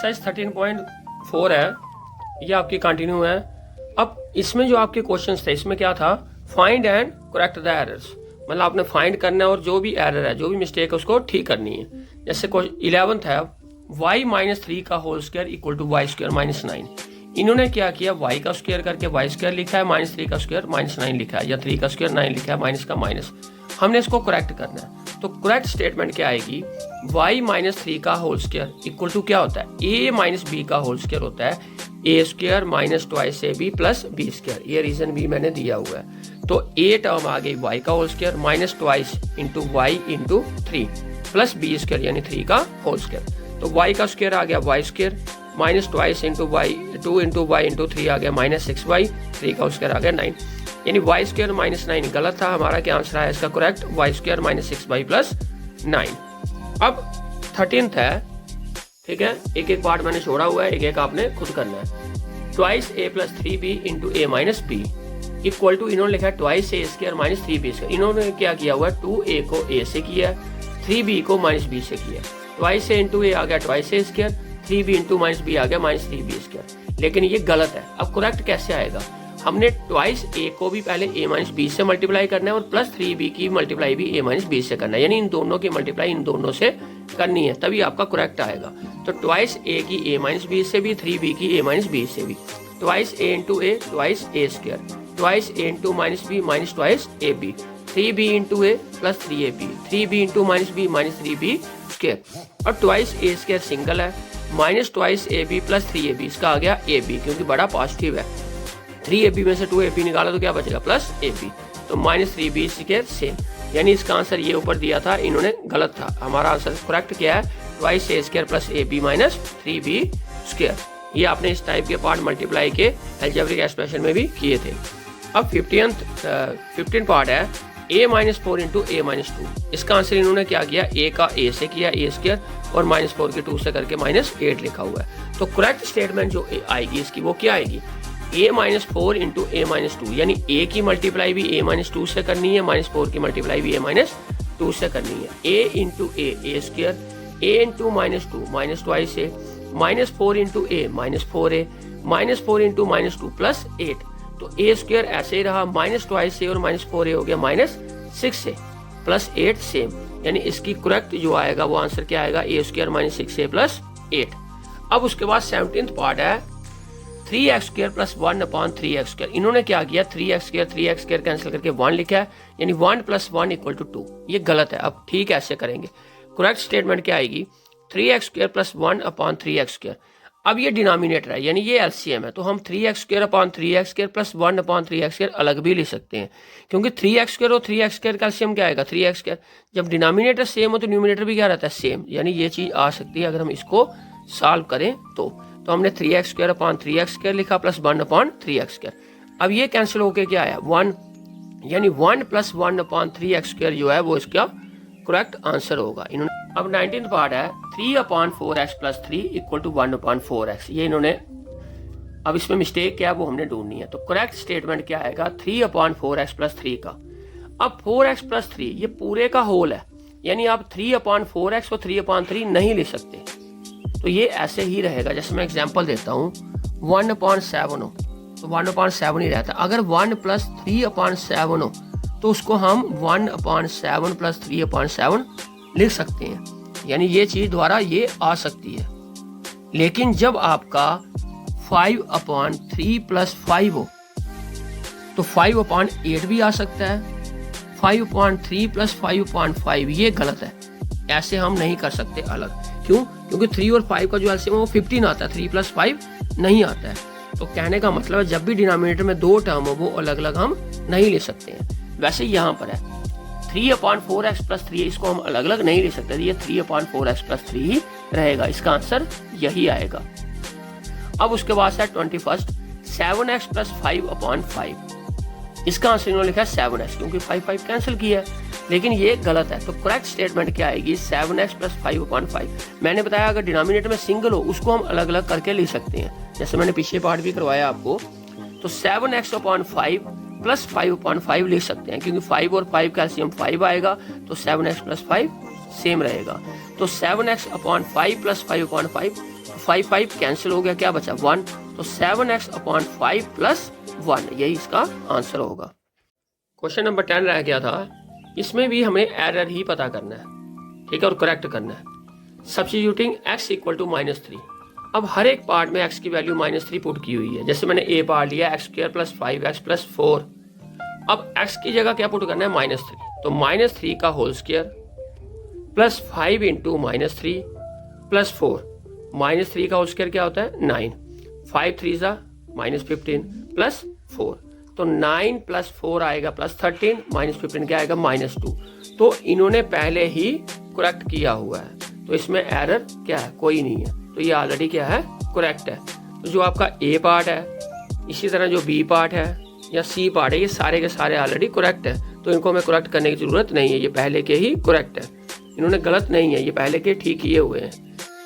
Exercise 13.4 है, ये आपकी कंटिन्यू है। अब इसमें जो आपके क्वेश्चंस थे, इसमें क्या था, find and correct the errors, मतलब आपने फाइंड करना है और जो भी एरर है, जो भी मिस्टेक है उसको ठीक करनी है। जैसे 11th है, y माइनस 3 का whole square equal to y square minus 9। इन्होंने क्या किया, y का स्क्वायर करके वाई स्क्वायर लिखा है, माइनस 3 का स्क्वायर माइनस 9 लिखा है, या 3 का स्क्वायर 9 लिखा है, माइनस का माइनस। हमने इसको करेक्ट करना है, तो करेक्ट स्टेटमेंट क्या आएगी, y माइनस 3 का होल स्क्वायर इक्वल टू क्या होता है, a माइनस b का होल स्क्वायर होता है a square minus twice a b plus b square. ये रीजन भी मैंने दिया हुआ है। तो a टर्म आ गई y का whole square minus twice into y into 3 plus b square यानी 3 का होल स्क्वायर। तो y का स्क्वायर आ गया y square minus twice into y 2 into y into 3 आ गया माइनस 6y, 3 का स्क्वायर आ गया 9, यानी वाई स्क्वायर माइनस 9 गलत था। हमारा क्या आंसर है इसका correct, y square minus 6y plus 9। अब 13th है, ठीक है, एक एक पार्ट मैंने छोड़ा हुआ है, एक एक आपने खुद करना है। Twice a plus 3b into a minus b equal to, इन्होंने लिखा है ट्वाइस ए स्क्वायर माइनस 3b स्क्वायर। इन्होंने क्या किया हुआ है, 2a को a से किया, 3b को माइनस b से किया। ट्वाइस a इंटू ए आ गया ट्वाइस ए square, 3b into minus b आ गया माइनस 3b स्क्वायर। लेकिन ये गलत है। अब करेक्ट कैसे आएगा, हमने ट्वाइस a को भी पहले a माइनस b से मल्टीप्लाई करना है और प्लस 3b की मल्टीप्लाई भी a माइनस b से करना है, यानी इन दोनों की मल्टीप्लाई इन दोनों से करनी है, तभी आपका करेक्ट आएगा। तो ट्वाइस a की a माइनस b से भी, 3b की a माइनस b से भी, twice a into A twice a square, twice a into minus b minus twice ab, 3b into A plus 3ab, 3b into minus b minus 3b square. और twice a square single है, minus twice ab plus 3ab, इसका आ गया ab क्योंकि बड़ा positive है। 3ab में से 2ab निकाला तो क्या बचेगा, प्लस ab, तो माइनस 3b स्क्वायर सेम, यानी इसका आंसर ये ऊपर दिया था, इन्होंने गलत था। हमारा आंसर करेक्ट क्या है, twice a square plus ab minus 3b square. ये आपने इस टाइप के पार्ट मल्टीप्लाई के अलजेब्रिक एक्सप्रेशन में भी किए थे। अब 15 पार्ट है, a minus 4 into a minus 2। इसका आंसर इन्होंने क्या किया, a का a से किया a स्क्वायर और माइनस 4 के 2 से करके माइनस 8 लिखा हुआ है। तो करेक्ट स्टेटमेंट जो आएगी इसकी वो क्या आएगी, a minus 4 into a minus 2, यानी a की मल्टीप्लाई भी a माइनस 2 से करनी है, माइनस 4 की मल्टीप्लाई भी a माइनस 2 से करनी है। a into A square, a into minus 2 minus twice a, minus 4 into a minus 4a, minus 4 into minus 2 plus 8। तो a स्क्वायर ऐसे ही रहा, माइनस ट्वाइस a और माइनस 4a हो गया माइनस 6a प्लस 8 सेम, यानी इसकी करेक्ट जो आएगा वो आंसर क्या आएगा, a square minus 6a plus 8। अब उसके बाद 17th पार्ट है, 3x square plus 1 upon 3x square. इन्होंने क्या किया, 3x स्क्वायर कैंसिल करके 1 लिखा है, यानी 1 प्लस 1 इक्वल टू 2। ये गलत है। अब ठीक ऐसे करेंगे, करेक्ट स्टेटमेंट क्या आएगी, 3x square plus 1 upon 3x square. अब ये डिनोमिनेटर है, यानी ये एलसीएम है, तो हम 3x square upon 3x square plus 1 upon 3x square अलग भी लिख सकते हैं, क्योंकि 3x स्क्वायर और 3x स्क्वायर का एलसीएम क्या आएगा, 3x स्क्वायर। जब डिनोमिनेटर सेम हो तो न्यूमिनेटर भी क्या रहता है, सेम, यानी ये चीज़ आ सकती है अगर हम इसको सॉल्व करें तो हमने 3x square upon 3x square लिखा प्लस 1 अपॉन 3x स्क्वायर। अब ये कैंसिल होके क्या आया, 1, यानी 1 प्लस 1 अपॉन 3x स्क्वायर जो है वो इसका करेक्ट आंसर होगा। इन्होंने अब 19th पार्ट है, 3 upon 4x plus 3 equal to 1 upon 4x। ये इन्होंने, अब इसमें मिस्टेक क्या है वो हमने ढूंढनी है। तो करेक्ट स्टेटमेंट क्या आएगा, 3 अपॉन 4x प्लस 3 का। अब 4x प्लस 3 ये पूरे का होल है, यानी आप 3 अपॉन 4x और 3 अपॉन 3 नहीं ले सकते, तो ये ऐसे ही रहेगा। जैसे मैं एग्जांपल देता हूँ, 1 अपॉन 7 हो तो 1 अपॉन 7 ही रहता। अगर 1 प्लस 3 अपॉन 7 हो तो उसको हम 1 अपॉन 7 प्लस 3 अपॉन 7 लिख सकते हैं, यानी ये चीज़ द्वारा ये आ सकती है। लेकिन जब आपका 5 अपॉन 3 प्लस 5 हो तो 5 अपॉन 8 भी आ सकता है, 5 अपॉन 3 प्लस 5 अपॉन 5, ये गलत है, ऐसे हम नहीं कर सकते अलग। क्यों, क्योंकि 3 और 5 का जो एलसीएम है वो 15 आता है, 3 प्लस 5 नहीं आता है। तो कहने का मतलब है जब भी डिनोमिनेटर में 2 टर्म हो वो अलग अलग हम नहीं ले सकते हैं। वैसे यहाँ पर है 3 अपॉन 4x प्लस 3, इसको हम अलग अलग नहीं ले सकते, ये 3 अपॉन 4x प्लस 3 ही रहेगा, इसका आंसर यही आएगा। अब उसके बाद है 21st, 7x प्लस 5 अपॉन 5। इसका आंसर इन्होंने लिखा है 7x, क्योंकि 5 कैंसिल किया है, लेकिन ये गलत है। तो करेक्ट स्टेटमेंट क्या आएगी, 7x प्लस 5 अपॉन 5। मैंने बताया अगर डिनोमिनेटर में सिंगल हो उसको हम अलग अलग करके लिख सकते हैं, जैसे मैंने पीछे पार्ट भी करवाया आपको। तो 7x अपॉन 5 प्लस 5 अपॉन 5 लिख सकते हैं, क्योंकि 5 और 5 का एलसीएम 5 आएगा, तो 7x प्लस 5 सेम रहेगा। तो 7x upon 5 plus 5 upon 5 5 5 cancel हो गया, क्या बचा 1, तो 7x अपॉन 5 प्लस 1, यही इसका आंसर होगा। क्वेश्चन नंबर 10 रह गया था, इसमें भी हमें एरर ही पता करना है, ठीक है, और करेक्ट करना है। Substituting x equal to -3। अब हर एक पार्ट में x की वैल्यू -3 पुट की हुई है। जैसे मैंने a पार्ट लिया x² प्लस 5x प्लस 4। अब x की जगह क्या पुट करना है, -3, तो -3 का whole square plus 5 into -3 plus 4। -3 का होल स्क्वायर क्या होता है 9, 5 3 -15 प्लस 4, तो 9 प्लस 4 आएगा प्लस 13, -15 क्या आएगा -2। तो इन्होंने पहले ही करेक्ट किया हुआ है, तो इसमें एरर क्या है, कोई नहीं है, तो ये ऑलरेडी क्या है, करेक्ट है। तो जो आपका ए पार्ट है, इसी तरह जो बी पार्ट है या सी पार्ट है, ये सारे के सारे ऑलरेडी करेक्ट है, तो इनको हमें करेक्ट करने की जरूरत नहीं है, ये पहले के ही करेक्ट है, इन्होंने गलत नहीं है, ये पहले के ठीक किए हुए हैं।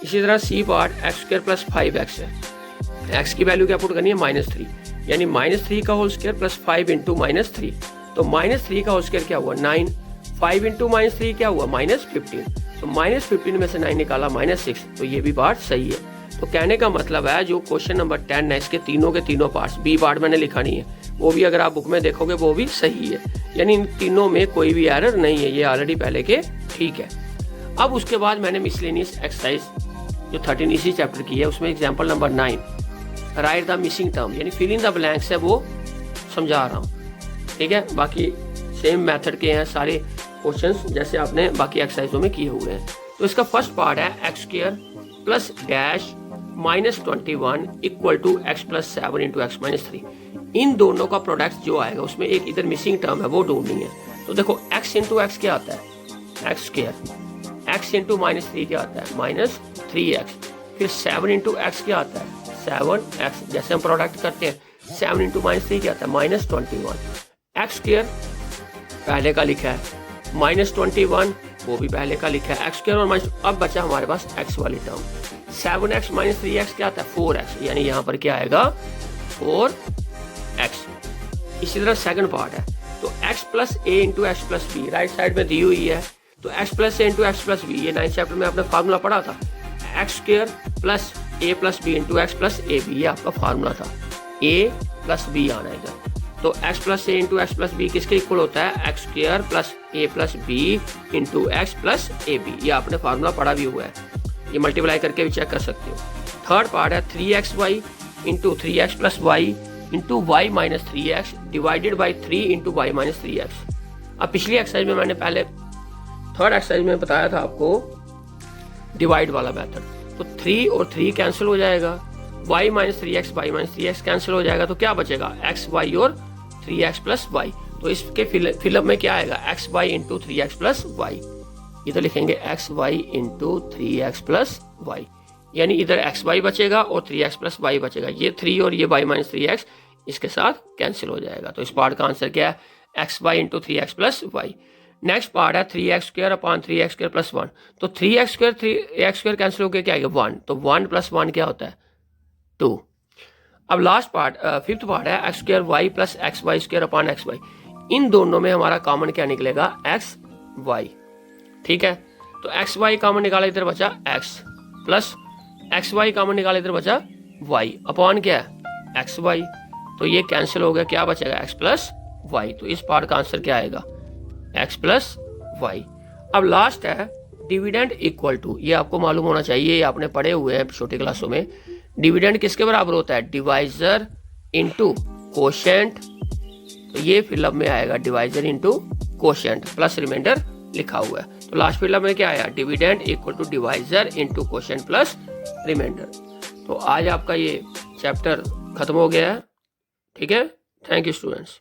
इसी तरह C part x² plus 5x है, x की वैल्यू क्या पुट करनी है -3, यानी -3 का होल स्क्वायर प्लस 5 इंटू -3, तो -3 का होल स्क्वायर क्या हुआ 9, 5 इंटू -3 क्या हुआ -15, तो -15 में से 9 निकाला -6, तो ये भी पार्ट सही है। तो कहने का मतलब है जो क्वेश्चन नंबर 10 है, इसके तीनों के तीनों पार्ट्स, बी पार्ट मैंने लिखा नहीं है, वो भी अगर आप बुक में देखोगे वो भी सही है, यानी इन तीनों में कोई भी एरर नहीं है, ये ऑलरेडी पहले के ठीक है। अब उसके बाद मैंने मिसलेनियस एक्सरसाइज जो 13 इसी चैप्टर की है, उसमें example number 9 right the missing term, यानी फिल इन द ब्लैंक्स है, वो समझा रहा हूँ, ठीक है। बाकी सेम मेथड के हैं सारे क्वेश्चंस जैसे आपने बाकी एक्सरसाइजों में किए हुए हैं। तो इसका फर्स्ट पार्ट है x² plus dash -21 equal to x plus 7 into x -3। इन दोनों का प्रोडक्ट जो आएगा उसमें एक इधर मिसिंग टर्म है, वो ढूंढनी है। तो देखो x इंटू एक्स क्या आता है x², x इंटू -3 क्या आता है -3x, फिर 7 इंटू एक्स क्या आता है 7x, जैसे हम प्रोडक्ट करते हैं 7 इंटू -3 क्या आता है -21, x² पहले का लिखा है, -21 वो भी पहले का लिखा है, x² और माइनस, अब बचा हमारे पास x वाली टर्म, 7x -3x क्या आता है 4x, यानी यहाँ पर क्या आएगा 4x। इसी तरह सेकंड पार्ट है, तो x plus a into x plus b right side में दी हुई है, तो x plus a into x plus b, ये 9th चैप्टर में आपने फार्मूला पढ़ा था, x² plus a plus b into x plus a b, ये आपका फार्मूला था, a प्लस b आना है, तो x plus a into x plus b किसके इक्वल होता है x² plus a plus b into x plus a b, ये आपने फार्मूला पढ़ा भी हुआ है, ये मल्टीप्लाई करके भी चेक कर सकते हो। थर्ड पार्ट है 3xy into 3x plus y into y minus 3x divided by 3 into y minus 3x। अब पिछली एक्सरसाइज में मैंने पहले थर्ड एक्सरसाइज में बताया था आपको डिवाइड वाला मेथड, तो 3 और 3 कैंसिल हो जाएगा, y minus 3x y minus 3x cancel हो जाएगा, तो क्या बचेगा x y और 3x प्लस वाई। तो इसके फिलअप में क्या आएगा x y into 3x plus y, ये तो लिखेंगे x y into 3x plus y, यानी इधर x y बचेगा और 3x प्लस वाई बचेगा, ये 3 और ये y माइनस 3x इसके साथ कैंसिल हो जाएगा। तो इस पार्ट का आंसर क्या है x y into 3x plus y. Next part है 3x² अपॉन 3x² प्लस 1, तो 3x² 3x² कैंसिल होकर क्या आएगा 1, तो 1 प्लस 1 क्या होता है 2। अब लास्ट पार्ट फिफ्थ पार्ट है x² y plus xy² upon xy, इन दोनों में हमारा कॉमन क्या निकलेगा xy, ठीक है। तो xy कॉमन निकाला, इधर बचा x प्लस xy कॉमन निकाला, इधर बचा y अपॉन क्या है xy, तो ये कैंसिल हो गया, क्या बचेगा x प्लस y। तो इस पार्ट का आंसर क्या आएगा x प्लस y। अब लास्ट है डिविडेंड इक्वल टू, ये आपको मालूम होना चाहिए, ये आपने पढ़े हुए हैं छोटी क्लासों में। डिविडेंड किसके बराबर होता है डिवाइजर इनटू कोशेंट, तो ये फिलअप में आएगा divisor into quotient plus remainder लिखा हुआ है। तो लास्ट फिलअप में क्या आया dividend equal to divisor into quotient plus remainder. तो आज आपका ये चैप्टर खत्म हो गया है, ठीक है। Thank you students.